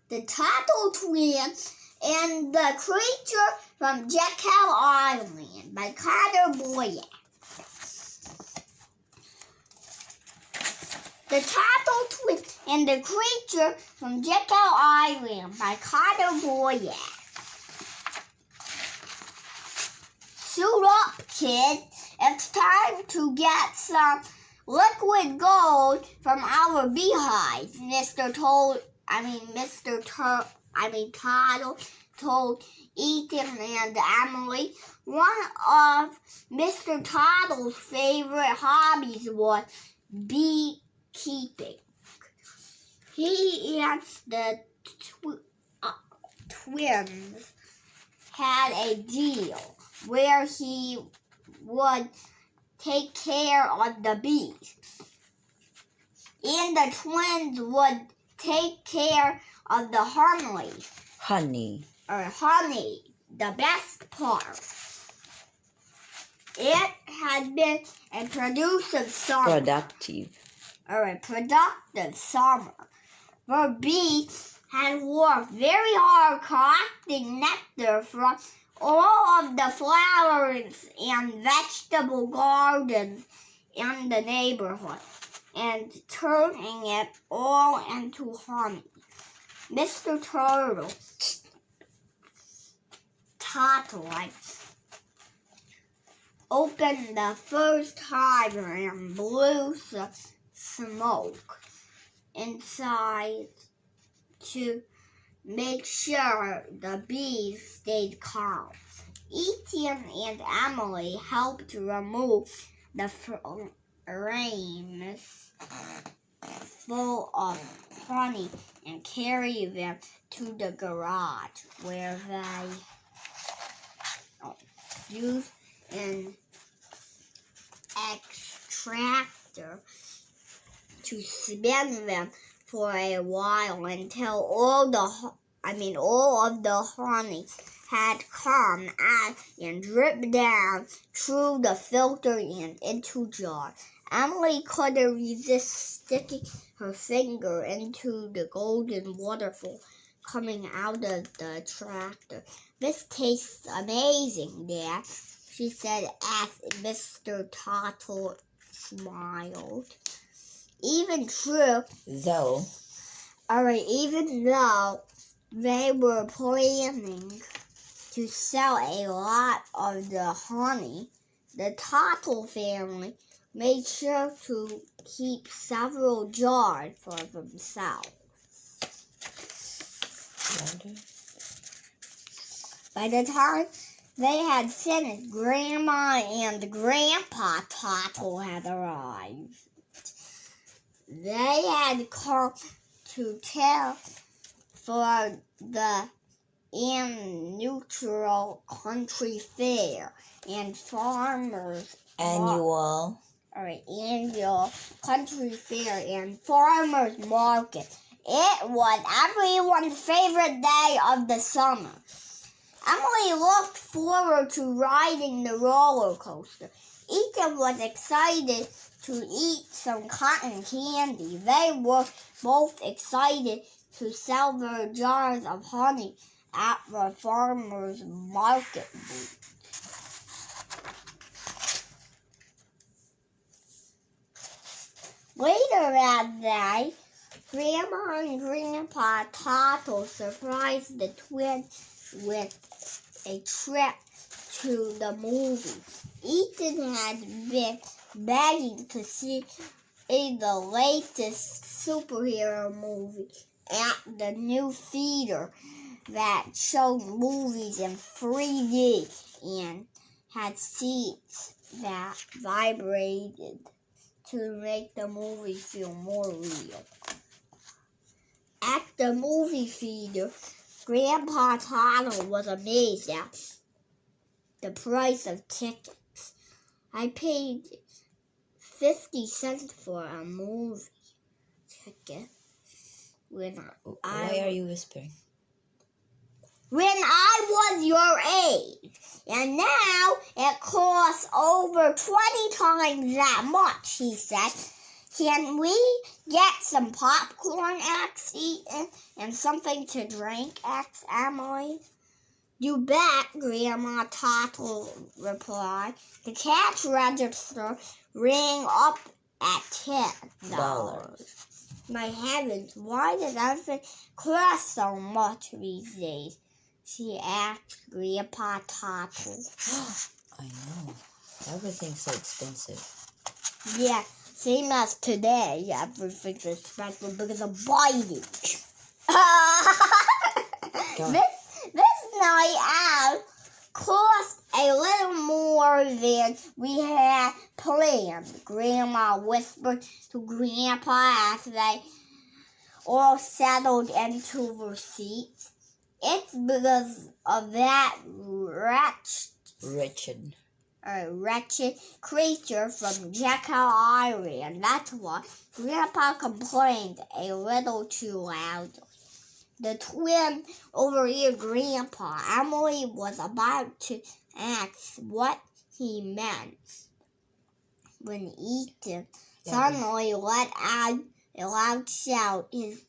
the Tuttle Twins, and the Creature from Jekyll Island by Connor Boyack. The Tuttle Twins and the Creature from Jekyll Island by Connor Boyack. Suit up, kids. It's time to get some liquid gold from our beehive, Mr. Tuttle told Ethan and Emily. One of Mr. Tuttle's favorite hobbies was beekeeping. He and the twins had a deal where he would take care of the bees, and the twins would take care of the honey, the best part. It had been a productive summer. Productive summer. The bees had worked very hard collecting nectar from all of the flowers and vegetable gardens in the neighborhood and turning it all into honey. Mr. Tuttle opened the first hive and blew some smoke inside to make sure the bees stayed calm. Ethan and Emily helped to remove the frames full of honey and carry them to the garage where they used an extractor to spin them for a while until all of the honey had come out and dripped down through the filter and into jars. Emily couldn't resist sticking her finger into the golden waterfall coming out of the tractor. "This tastes amazing, Dad," she said as Mr. Tuttle smiled. Even though they were planning to sell a lot of the honey, the Tuttle family made sure to keep several jars for themselves. By the time they had finished, Grandma and Grandpa Tuttle had arrived. They had come to town for the annual country fair and annual country fair and farmers market. It was everyone's favorite day of the summer. Emily looked forward to riding the roller coaster. Ethan was excited to eat some cotton candy. They were both excited to sell their jars of honey at the farmer's market booth. Later that day, Grandma and Grandpa Tuttle surprised the twins with a trip to the movies. Ethan had been begging to see the latest superhero movie at the new theater that showed movies in 3D and had seats that vibrated to make the movie feel more real. At the movie theater, Grandpa Tuttle was amazed at the price of tickets. "I paid 50 cents for a movie ticket Why are you whispering? When I was your age, and now it costs over 20 times that much," he said. Can we get some popcorn, asked Ethan, and something to drink, asked Emily. You bet, Grandma Tuttle replied. The cash register rang up at $10. My heavens, why does everything cost so much these days? She asked Grandpa Tuttle. I know. Everything's so expensive. Yeah, same as today. Everything's expensive because of Biden. This night out cost a little more than we had planned, Grandma whispered to Grandpa as they all settled into their seats. It's because of that wretched creature from Jekyll Island. That's why Grandpa complained a little too loud. The twin overheard Grandpa. Emily was about to ask what he meant when Ethan suddenly let out a loud shout. His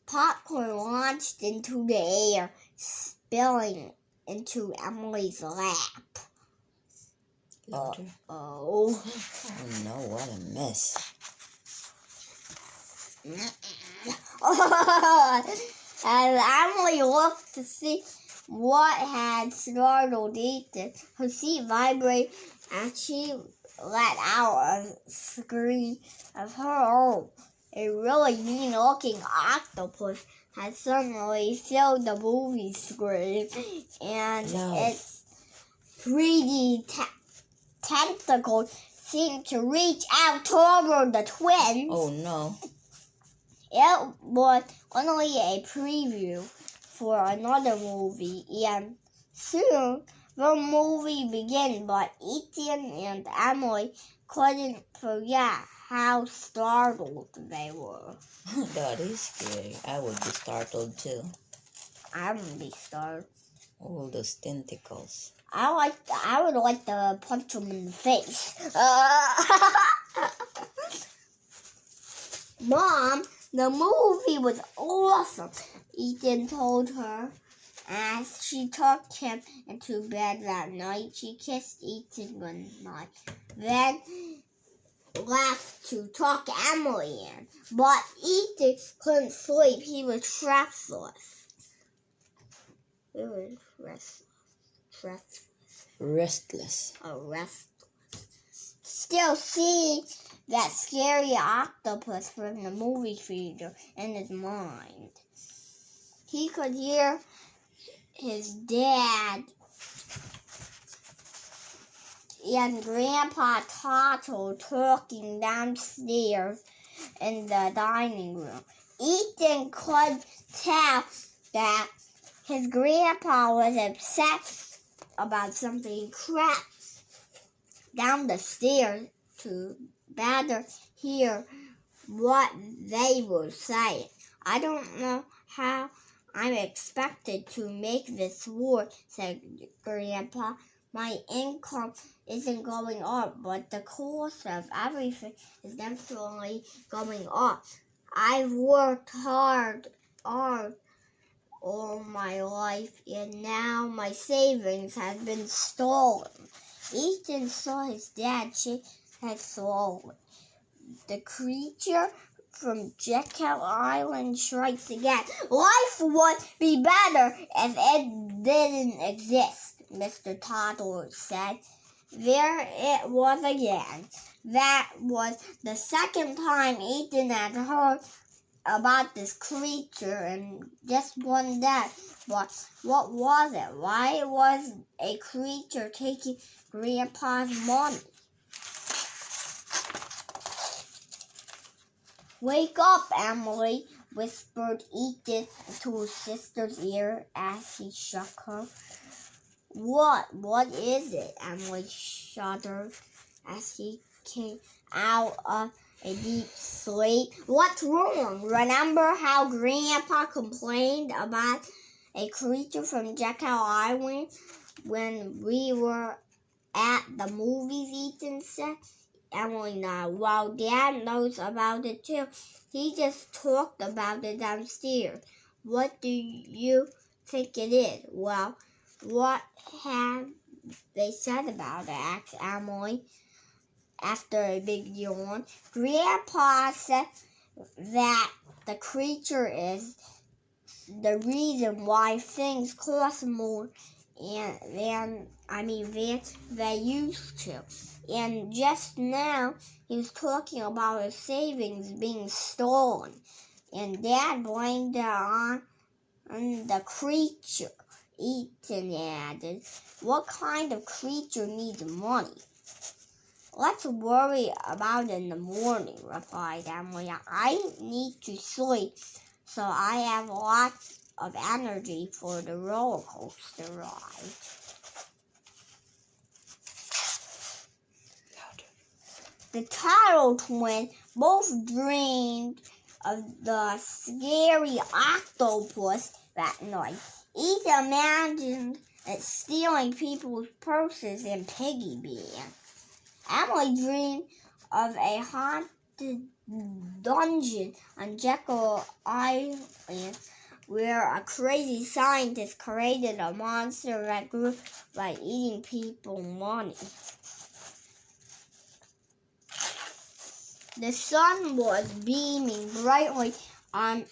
popcorn launched into the air, spilling into Emily's lap. Louder. Oh no, what a mess. As Emily looked to see what had startled Ethan, her seat vibrated as she let out a scream of her own. A really mean-looking octopus had suddenly filled the movie screen, and its 3D tentacles seemed to reach out toward the twins. Oh no. It was only a preview for another movie, and soon the movie began, but Ethan and Emily couldn't forget how startled they were. That is scary. I would be startled too. I would be startled. All those tentacles. I would like to punch them in the face. Mom, the movie was awesome, Ethan told her. As she tucked him into bed that night, she kissed Ethan goodnight, then left to tuck Emily in. But Ethan couldn't sleep. He was restless. Restless. Still seeing that scary octopus from the movie theater in his mind. He could hear his dad and Grandpa Tuttle talking downstairs in the dining room. Ethan could tell that his grandpa was upset about something. He crept down the stairs to better hear what they were saying. I don't know how I'm expected to make this work, said Grandpa. My income isn't going up, but the cost of everything is definitely going up. I've worked hard all my life, and now my savings have been stolen. Ethan saw his dad shake his head slowly. The creature from Jekyll Island strikes again. Life would be better if it didn't exist, Mr. Tuttle said. There it was again. That was the second time Ethan had heard about this creature in just one day. But what was it? Why was a creature taking Grandpa's money? Wake up, Emily, whispered Ethan into his sister's ear as he shook her. What is it? Emily shuddered as he came out of a deep sleep. What's wrong? Remember how Grandpa complained about a creature from Jekyll Island when we were at the movies, Ethan said. Emily nodded. Well, Dad knows about it too. He just talked about it downstairs. What do you think it is? Well, what have they said about it? Asked Emily after a big yawn. Grandpa said that the creature is the reason why things cost more than they used to. And just now, he was talking about his savings being stolen. And Dad blamed it on the creature. Ethan added, what kind of creature needs money? Let's worry about it in the morning, replied Emily. I need to sleep, so I have lots of energy for the roller coaster ride. The Tuttle Twins both dreamed of the scary octopus that night. Ethan imagined it stealing people's purses and piggy banks. Emily dreamed of a haunted dungeon on Jekyll Island where a crazy scientist created a monster that grew by eating people's money. The sun was beaming brightly on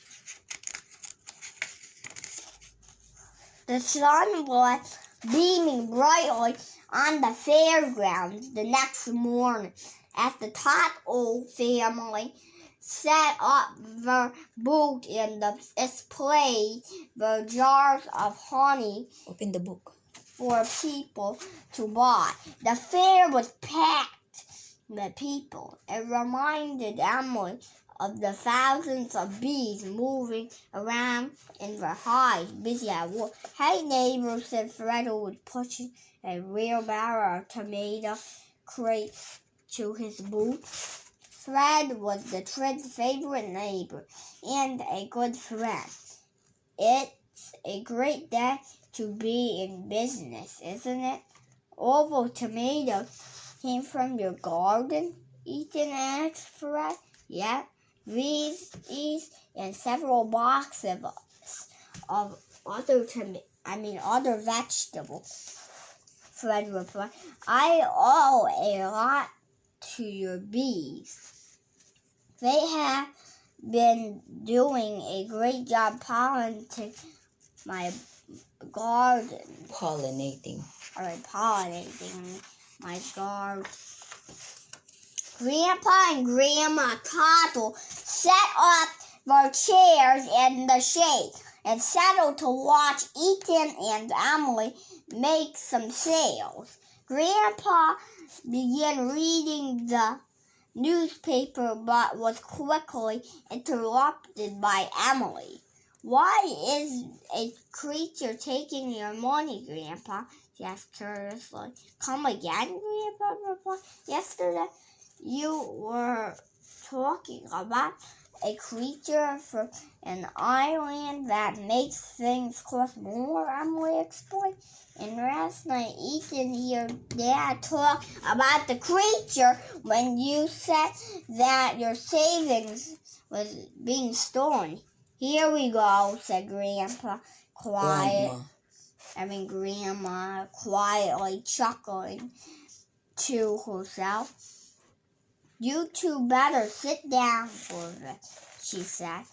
the fairgrounds the next morning as the Tuttle family set up their booth and displayed the jars of honey. Open the book. For people to buy. The fair was packed with people. It reminded Emily of the thousands of bees moving around in their hives, busy at work. Hey, neighbor, said Fred, who was pushing a wheelbarrow of tomato crates to his booth. Fred was the twins' favorite neighbor and a good friend. It's a great day to be in business, isn't it? All those tomatoes came from your garden? Ethan asked Fred. Yeah, these and several boxes of other vegetables. Fred replied. I owe a lot to your bees. They have been doing a great job pollinating my garden. Pollinating my garden. Grandpa and Grandma Tuttle set up their chairs in the shade and settled to watch Ethan and Emily make some sales. Grandpa began reading the newspaper but was quickly interrupted by Emily. Why is a creature taking your money, Grandpa? She asked curiously. Come again, Grandpa replied. Yesterday you were talking about a creature from an island that makes things cost more, Emily explained. And last night, Ethan heard Dad talk about the creature when you said that your savings was being stolen. Here we go, said Grandma quietly chuckling to herself. You two better sit down for it, she said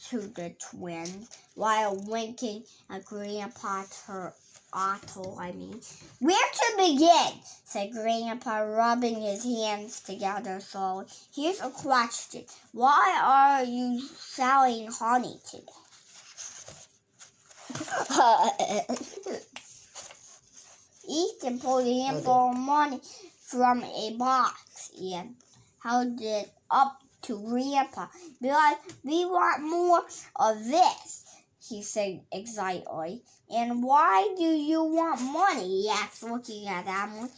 to the twins, while winking at Grandpa Tuttle. Where to begin? Said Grandpa, rubbing his hands together slowly. Here's a question. Why are you selling honey today? Ethan pulled a handful of money from a box and held it up to Grandpa. Because we want more of this, he said excitedly. And why do you want money? He asked, looking at Emily.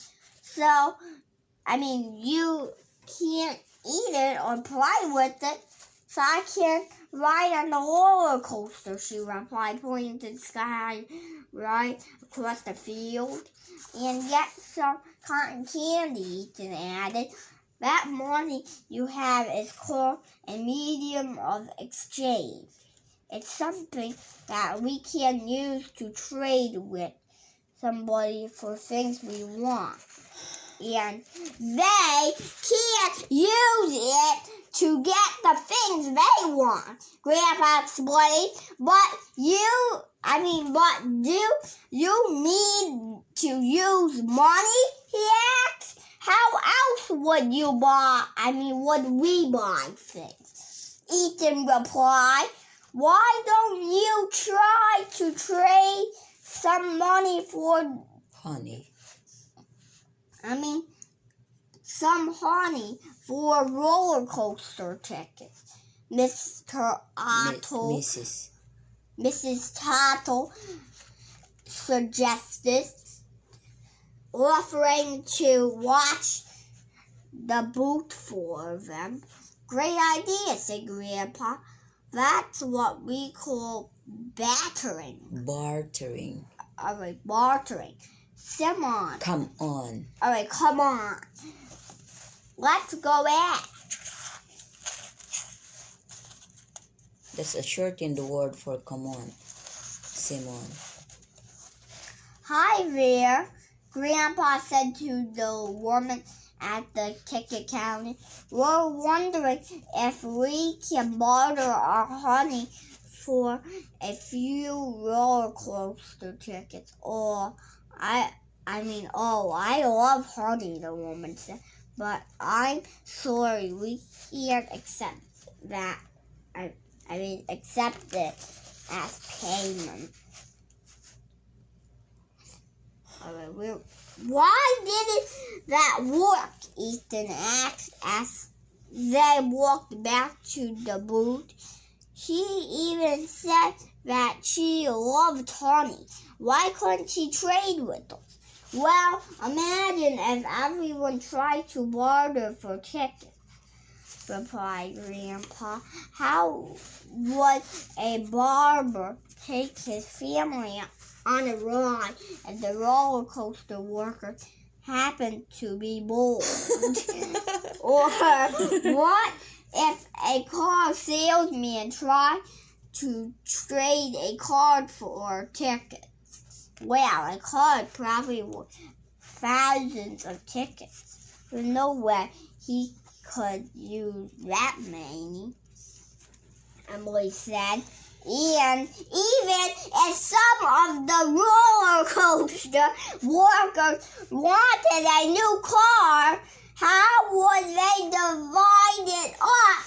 You can't eat it or play with it, so I can ride on the roller coaster, she replied, pointing to the sky right across the field and get some cotton candy, Ethan added. That money you have is called a medium of exchange. It's something that we can use to trade with somebody for things we want. And they can't use it to get the things they want, Grandpa explained. But do you need to use money? He asked. How else would we buy things? Ethan replied. Why don't you try to trade some money for some honey for roller coaster tickets? Mrs. Tuttle suggested, offering to watch the booth for them. Great idea, said Grandpa. That's what we call bartering. Bartering. All right, bartering. Come on. Come on. All right, come on. Let's go at. That's a shortened word for come on. Simon. Hi there, Grandpa said to the woman at the ticket counter. We're wondering if we can barter our honey for a few roller coaster tickets. I love honey, the woman said, but I'm sorry, we can't accept that. Accept it as payment. Why didn't that work? Ethan asked as they walked back to the booth. She even said that she loved honey. Why couldn't she trade with us? Well, imagine if everyone tried to barter for tickets, replied Grandpa. How would a barber take his family on a ride and the roller coaster worker happened to be bored? Or what if a car salesman tried to trade a card for tickets? Well, a card probably worth thousands of tickets. There's no way he could use that many, Emily said. And even if some of the roller coaster workers wanted a new car, how would they divide it up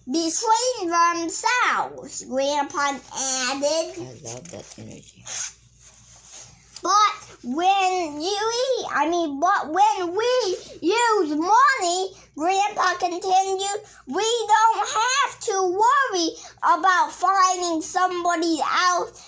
between themselves? Grandpa added. I love that energy. But when we use money, Grandpa continued, we don't have to worry about finding somebody else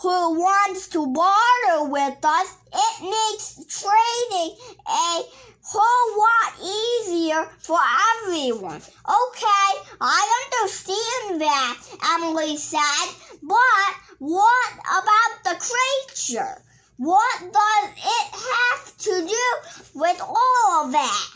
who wants to barter with us. It makes trading a whole lot easier for everyone. Okay, I understand that, Emily said, but what about the creature? What does it have to do with all of that?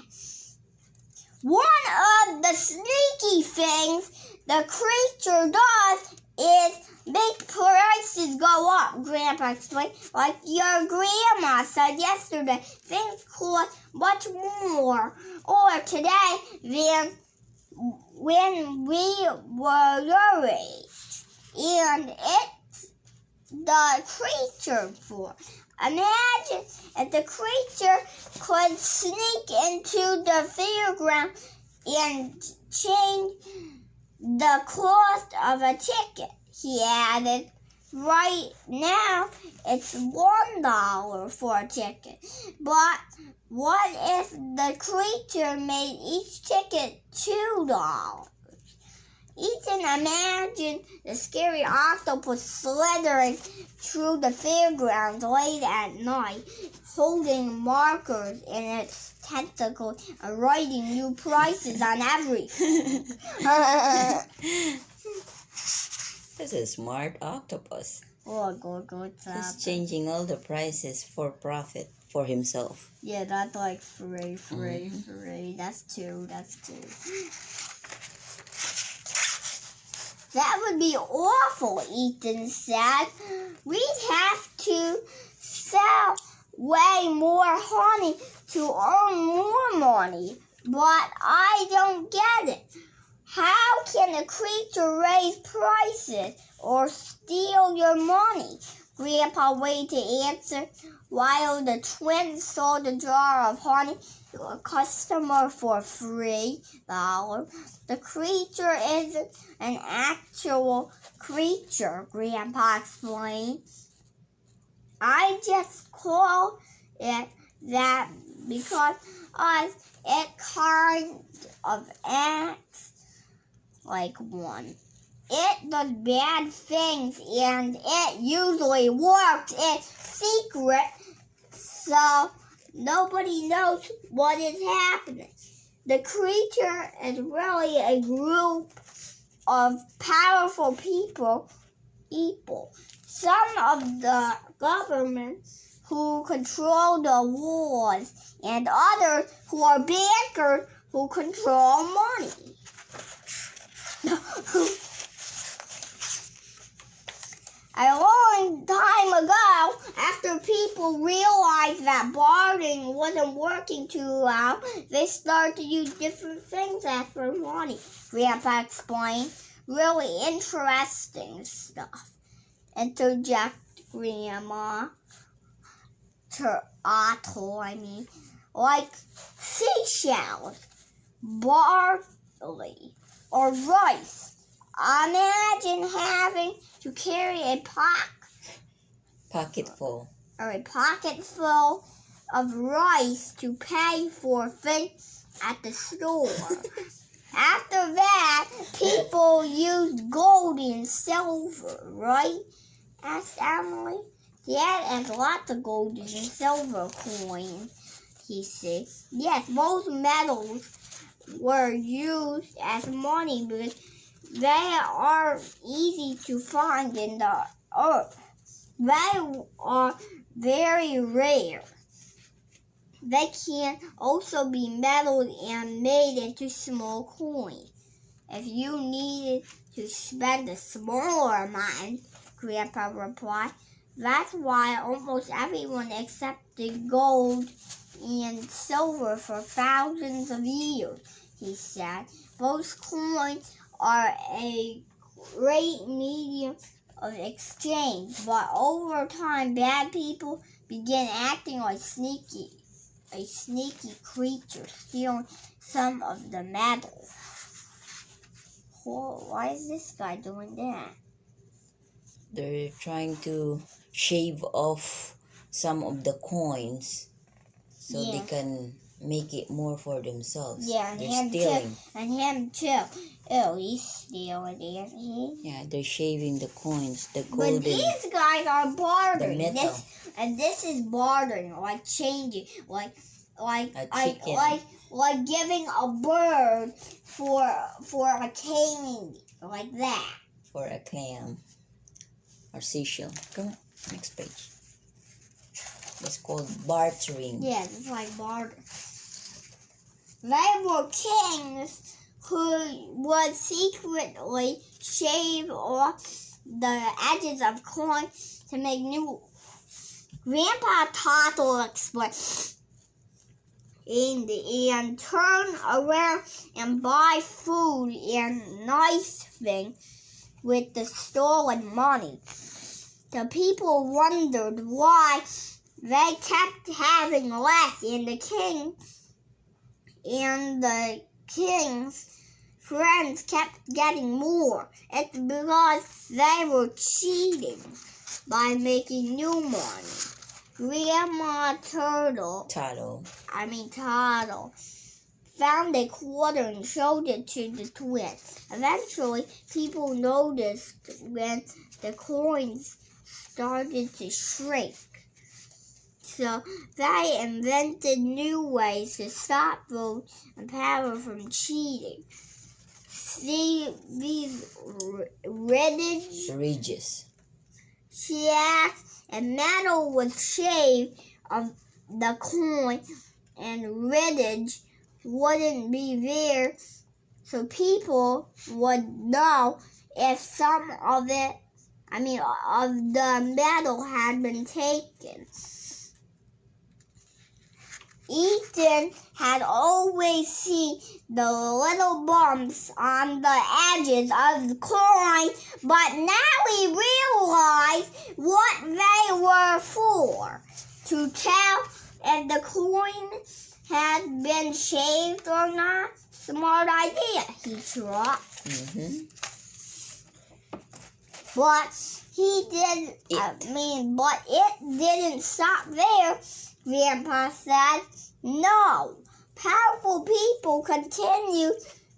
One of the sneaky things the creature does is make prices go up, Grandpa explained. Like your grandma said yesterday, things cost much more or today than when we were your age. And it's the creature for. Imagine if the creature could sneak into the fairground and change the cost of a ticket, he added. Right now, it's $1 for a ticket. But what if the creature made each ticket $2? Ethan imagined the scary octopus slithering through the fairgrounds late at night, holding markers in its tentacles and writing new prices on everything. This is a smart octopus. What's He's that? changing all the prices for profit for himself. Yeah, that's like free. That's two. That would be awful, Ethan said. We'd have to sell way more honey to earn more money. But I don't get it. How can a creature raise prices or steal your money? Grandpa waited to answer while the twins sold a jar of honey to a customer for $3. The creature isn't an actual creature, Grandpa explained. I just call it that because it kind of acts like one. It does bad things and it usually works in secret, so nobody knows what is happening. The creature is really a group of powerful people. Some of the government who control the wars and others who are bankers who control money. A long time ago, after people realized that bartering wasn't working too well, they started to use different things as for money. Grandpa explained. Really interesting stuff. Interjected Grandma. Tuttle, like seashells, barley, or rice. Imagine having to carry a Pocket full. or a pocket full of rice to pay for things at the store. After that, people used gold and silver, right? Asked Emily. Dad has lots of gold and silver coins, he said. Yes, most metals were used as money because they are easy to find in the earth. They are very rare. They can also be metaled and made into small coins. If you needed to spend a smaller amount, Grandpa replied, that's why almost everyone accepted gold and silver for thousands of years, he said. Both coins are a great medium of exchange, but over time, bad people began acting like a sneaky creature, stealing some of the metal. Why is this guy doing that? They're trying to shave off some of the coins so they can make it more for themselves. Yeah, and they're stealing. And him too. Oh, he's stealing, isn't he? Yeah, they're shaving the coins, the golden. But these guys are bartering. The metal. This is bartering, like changing, like giving a bird for a candy, like that. For a clam or seashell. Come on, next page. It's called bartering. Yeah, it's like barter. They were kings who would secretly shave off the edges of coins to make new. Grandpa Tuttle explained, and turn around and buy food and nice things with the stolen money. The people wondered why they kept having less, and the king's friends kept getting more. It's because they were cheating by making new money. Grandma Tuttle found a quarter and showed it to the twins. Eventually, people noticed when the coins started to shrink. So they invented new ways to stop those in power from cheating. See these ridges? Jack and metal was shaved of the coin, and riddage wouldn't be there, so people would know if some of it, of the metal had been taken. Ethan had always seen the little bumps on the edges of the coin, but now he realized what they were for. To tell if the coin had been shaved or not, smart idea, he thought. But but it didn't stop there. Grandpa said, no, powerful people continue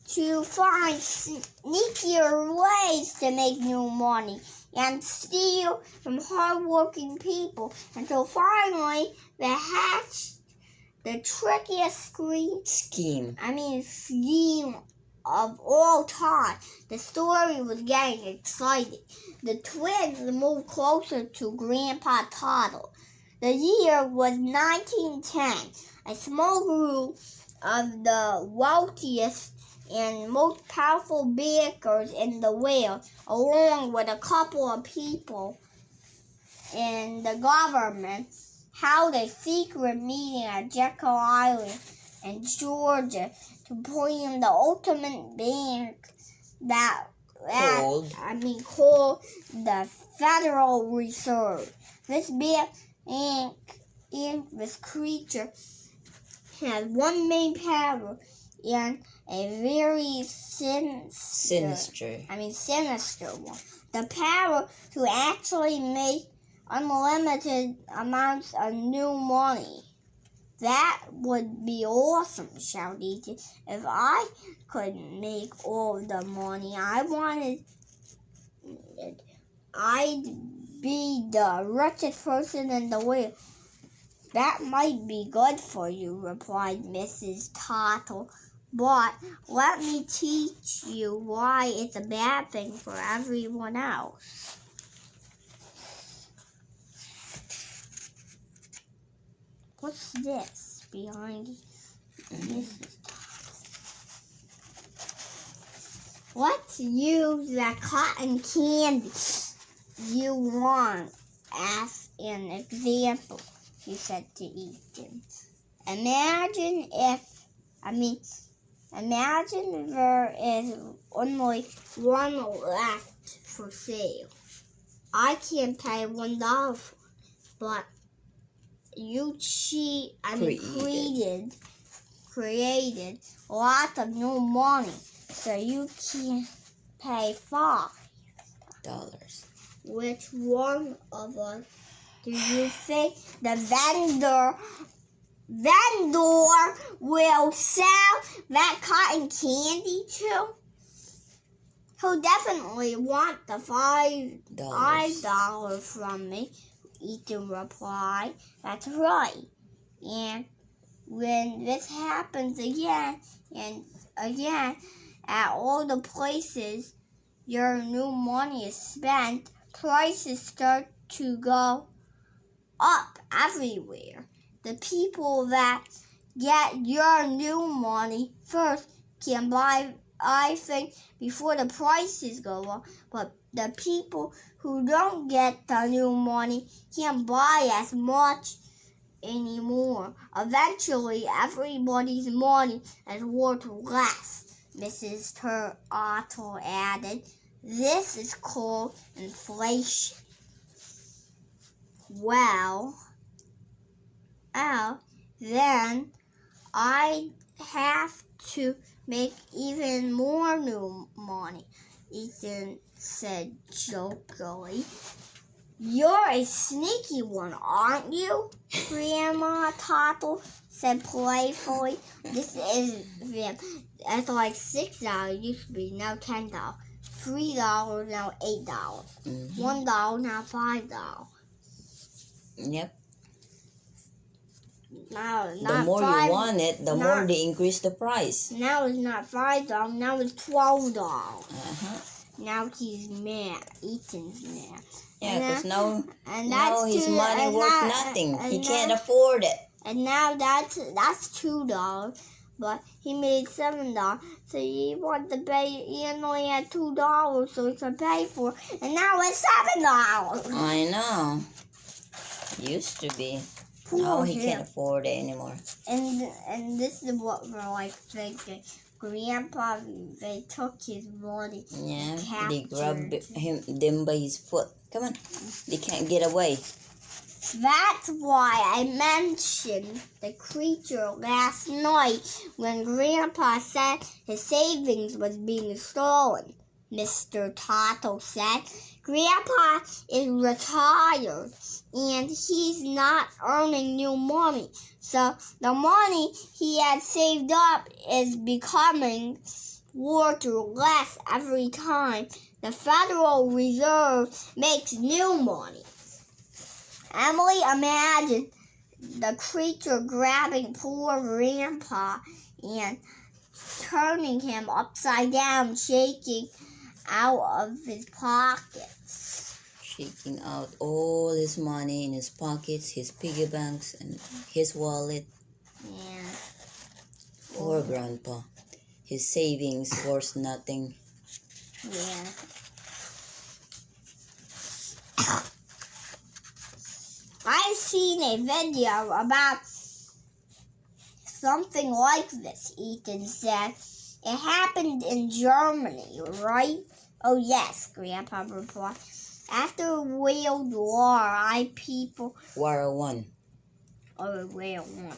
to find sneakier ways to make new money and steal from hardworking people until finally they hatched the trickiest scheme of all time. The story was getting exciting. The twins moved closer to Grandpa Tuttle. The year was 1910. A small group of the wealthiest and most powerful bankers in the world, along with a couple of people in the government, held a secret meeting at Jekyll Island in Georgia to plan the ultimate bank called the Federal Reserve. This bank this creature had one main power and a very sinister one. The power to actually make unlimited amounts of new money. That would be awesome, shouted Ethan. If I could make all the money I wanted, I'd be the richest person in the world. That might be good for you, replied Mrs. Tuttle, but let me teach you why it's a bad thing for everyone else. What's this behind Mrs. Tuttle? Let's use the cotton candy you want as an example, he said to Ethan. Imagine there is only one left for sale. I can't pay $1 for it, but you created lots of new money, so you can pay $5. Which one of us do you think the vendor will sell that cotton candy to? He'll definitely want the $5 from me, Ethan replied. That's right. And when this happens again and again at all the places your new money is spent, prices start to go up everywhere. The people that get your new money first can buy things before the prices go up, but the people who don't get the new money can't buy as much anymore. Eventually, everybody's money is worth less, Mrs. Tuttle added. This is called inflation. Well, then I have to make even more new money, Ethan said jokingly. You're a sneaky one, aren't you? Grandma Tuttle said playfully. This is them. It's like $6 used to be, now $10. $3 now $8. $1 now $5. Yep. Now, the more you want it, the more they increase the price. Now it's not $5, now it's $12. Now he's mad. Ethan's mad. Yeah, because now that's his two, money and worth now- nothing. and He now- can't afford it. And now that's $2, but he made $7. So he wanted to pay. He only had $2, so he could pay for it. And now it's $7. I know. Used to be. Now he can't afford it anymore. And this is what we're like thinking. Grandpa, they took his money. Yeah, captured they grabbed them by his foot. Come on, they can't get away. That's why I mentioned the creature last night when Grandpa said his savings was being stolen. Mr. Tuttle said, Grandpa is retired and he's not earning new money. So the money he had saved up is becoming worth less every time the Federal Reserve makes new money. Emily imagined the creature grabbing poor Grandpa and turning him upside down, shaking out of his pockets. Shaking out all his money in his pockets, his piggy banks, and his wallet. Yeah. Poor Grandpa. His savings worth nothing. Yeah. I've seen a video about something like this, Ethan said. It happened in Germany, right? Oh, yes, Grandpa replied. After World War people... War One. Oh, World War.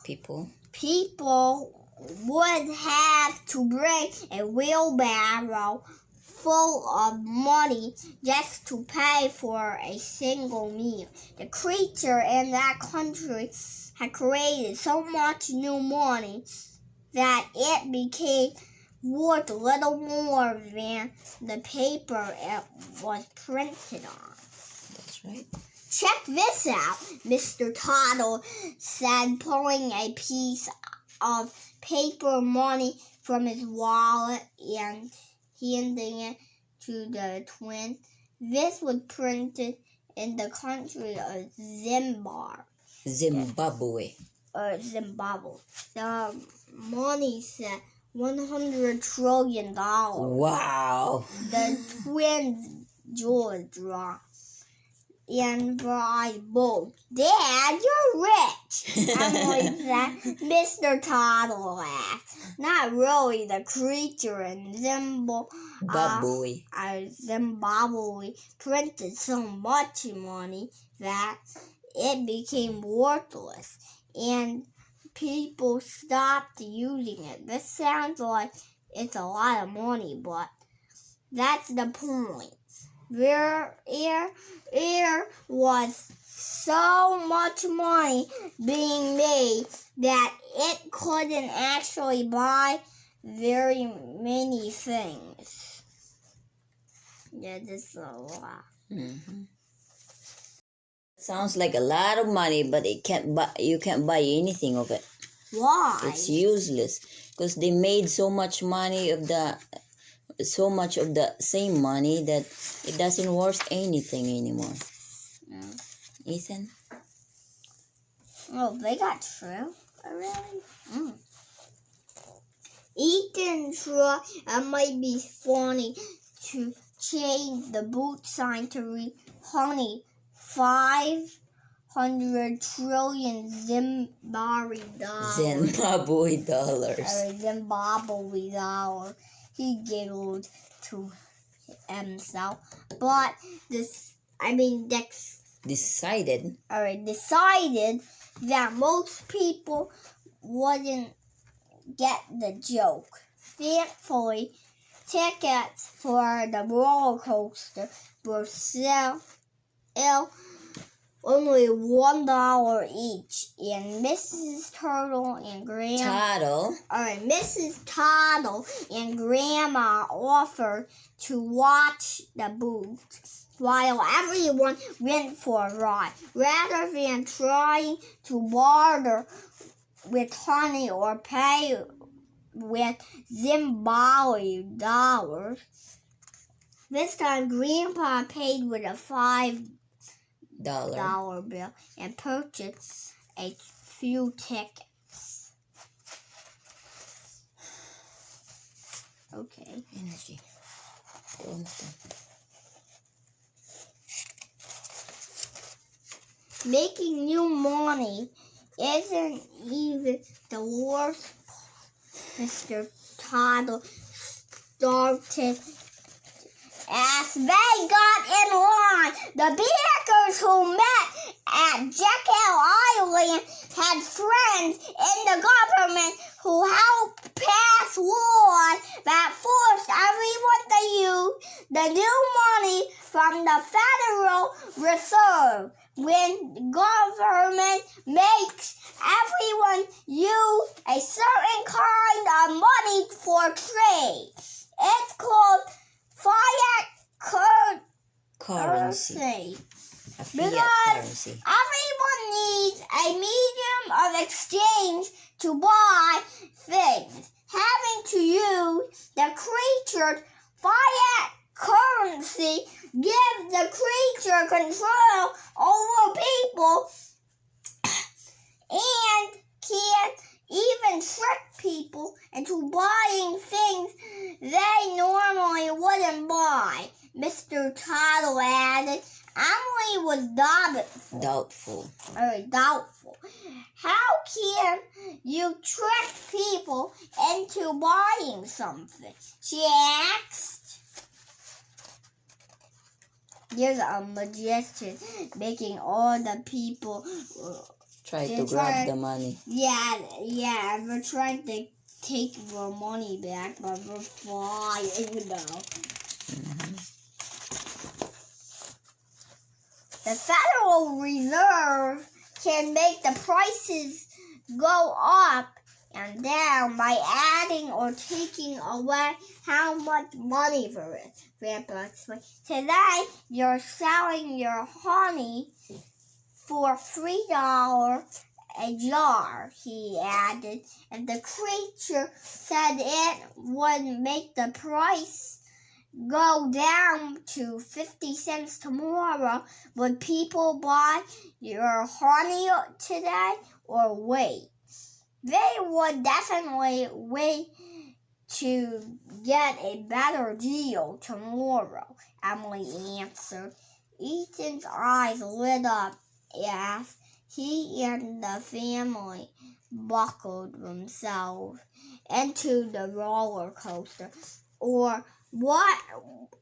People would have to bring a wheelbarrow full of money just to pay for a single meal. The creature in that country had created so much new money that it became worth a little more than the paper it was printed on. That's right. Check this out, Mr. Tuttle said, pulling a piece of paper money from his wallet and handing it to the twin. This was printed in the country of Zimbabwe. Zimbabwe. The money said $100 trillion. Wow. The twins' jaws dropped and cried both. Dad, you're rich. Emily said. Mr. Tuttle laughed. Not really. The creature in Zimbabwe printed so much money that it became worthless, and people stopped using it. This sounds like it's a lot of money, but that's the point. There was so much money being made that it couldn't actually buy very many things. Yeah, this is a lot. Mm-hmm. Sounds like a lot of money, but you can't buy anything of it. Why? It's useless because they made so much money of the same money that it doesn't worth anything anymore. Yeah. Ethan? Oh, they got true already? Ethan thought it might be funny to change the boot sign to read honey 500 trillion Zimbabwe dollars. Zimbabwe dollars. Zimbabwe dollars. He giggled to himself. But decided that most people wouldn't get the joke. Thankfully, tickets for the roller coaster were only $1 each, and Mrs. Tuttle and Grandma offered to watch the booth while everyone went for a ride, rather than trying to barter with honey or pay with Zimbabwe dollars. This time, Grandpa paid with a $5 bill and purchased a few tickets. Okay. Energy. Making new money isn't even the worst. Mr. Tuttle started as they got in line. The bankers who met at Jekyll Island had friends in the government who helped pass laws that forced everyone to use the new money from the Federal Reserve. When government makes everyone use a certain kind of money for trade, it's called fiat currency. A fiat currency. Everyone needs a medium of exchange to buy things. Having to use the creature's fiat currency gives the creature control over people and can even trick people into buying things they normally wouldn't buy. Mr. Tuttle added. Emily was doubtful. How can you trick people into buying something? She asked. There's a magician making all the people try to grab the money. Yeah, and we're trying to take the money back, but we're flying now. The Federal Reserve can make the prices go up and down by adding or taking away how much money for it. Grandpa explained. Today, you're selling your honey for $3 a jar, he added. If the creature said it would make the price go down to 50 cents tomorrow, would people buy your honey today or wait? They would definitely wait to get a better deal tomorrow, Emily answered. Ethan's eyes lit up as he and the family buckled themselves into the roller coaster. Or what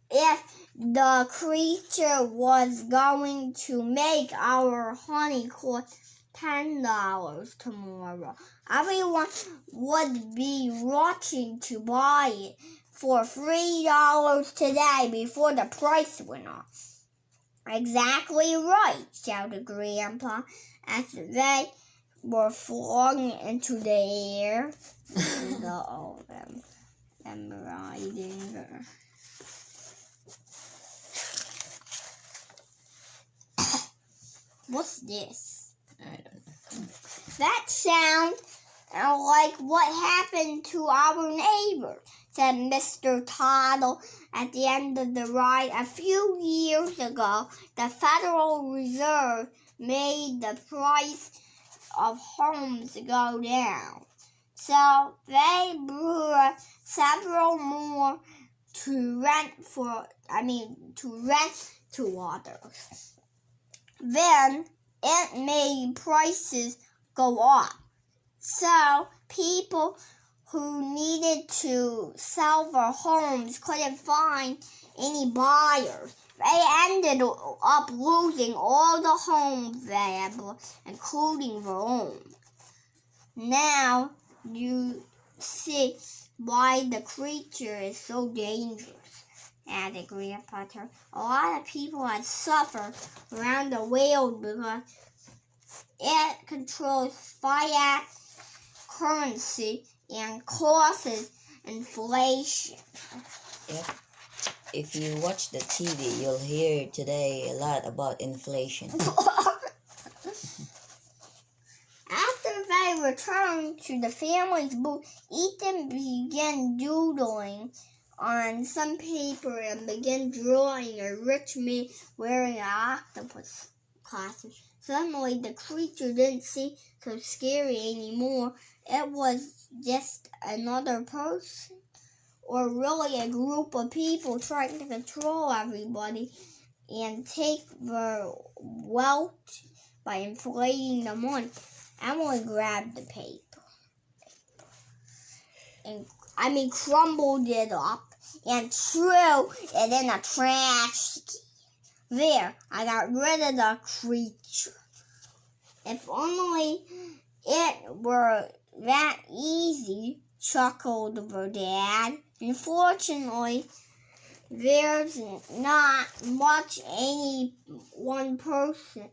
if the creature was going to make our honey cost $10 tomorrow? Everyone would be rushing to buy it for $3 today before the price went up. Exactly right, shouted Grandpa as they were flung into the air. Them riding there. What's this? I don't know. That sounds like what happened to our neighbor, said Mr. Tuttle at the end of the ride. A few years ago, the Federal Reserve made the price of homes go down. So they brought several more to rent to others. Then it made prices go up. So people who needed to sell their homes couldn't find any buyers. They ended up losing all the homes they had, including their own. Now you see why the creature is so dangerous, added Grandpa. A lot of people had suffered around the world because it controls fiat currency and causes inflation. Yep. If you watch the TV, you'll hear today a lot about inflation. After they returned to the family's booth, Ethan began doodling on some paper and began drawing a rich man wearing an octopus costume. Suddenly, the creature didn't seem so scary anymore. It was just another person, or really a group of people trying to control everybody and take their wealth by inflating the money. Emily grabbed the paper and crumbled it up and threw it in a trash can. There, I got rid of the creature. If only it were that easy, chuckled her dad. Unfortunately, there's not much any one person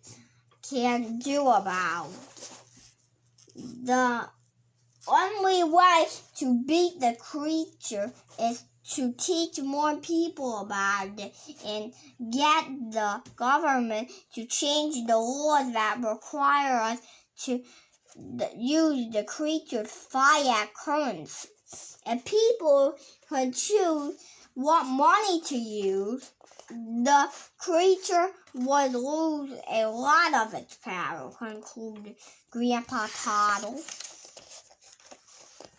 can do about it. The only way to beat the creature is to teach more people about it and get the government to change the laws that require us to use the creature's fiat currency. If people could choose what money to use, the creature would lose a lot of its power, concluded Grandpa Tuttle.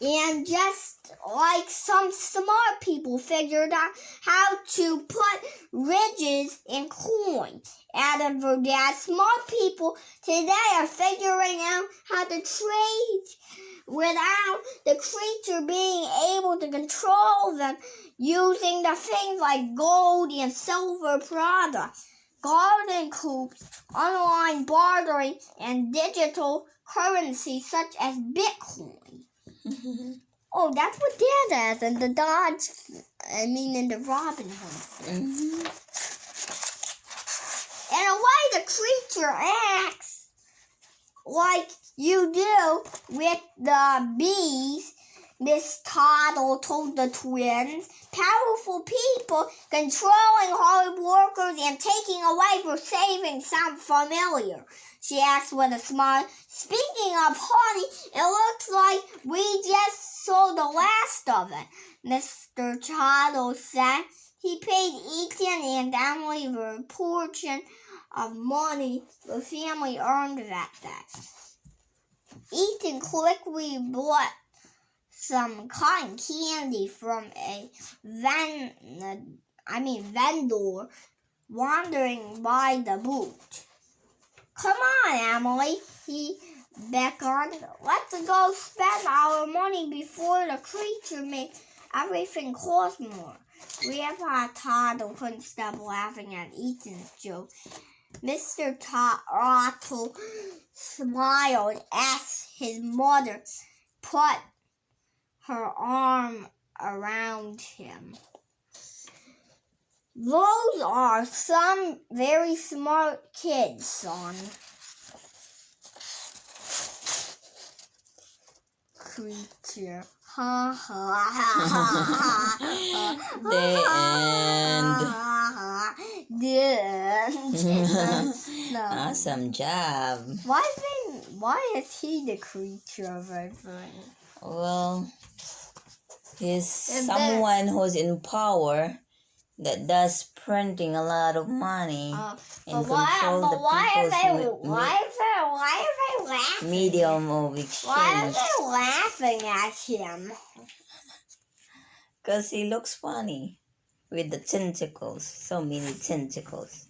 And just like some smart people figured out how to put ridges in coins out of their dad, smart people today are figuring out how to trade without the creature being able to control them using the things like gold and silver products, garden coops, online bartering, and digital currency such as Bitcoin. Oh, that's what Dad has in the in the Robin Hood. In a way, the creature acts like you do with the bees, Miss Tuttle told the twins. Powerful people controlling hard workers and taking away for saving sound familiar, she asked with a smile. Speaking of honey, it looks like we just saw the last of it, Mr. Tuttle said. He paid Ethan and Emily the portion of money the family earned that day. Ethan quickly bought some cotton candy from a vendor wandering by the booth. Come on, Emily, he beckoned. Let's go spend our money before the creature makes everything cost more. Grandpa Tuttle couldn't stop laughing at Ethan's joke. Mr. Tuttle smiled as his mother put her arm around him. Those are some very smart kids, son. Creature. Ha ha ha ha. The end. Awesome job. Why is he the creature, Griffin? Well, he's someone who's in power that does printing a lot of money and control the people's medium of exchange. Why are they laughing at him? Because he looks funny with the tentacles, so many tentacles.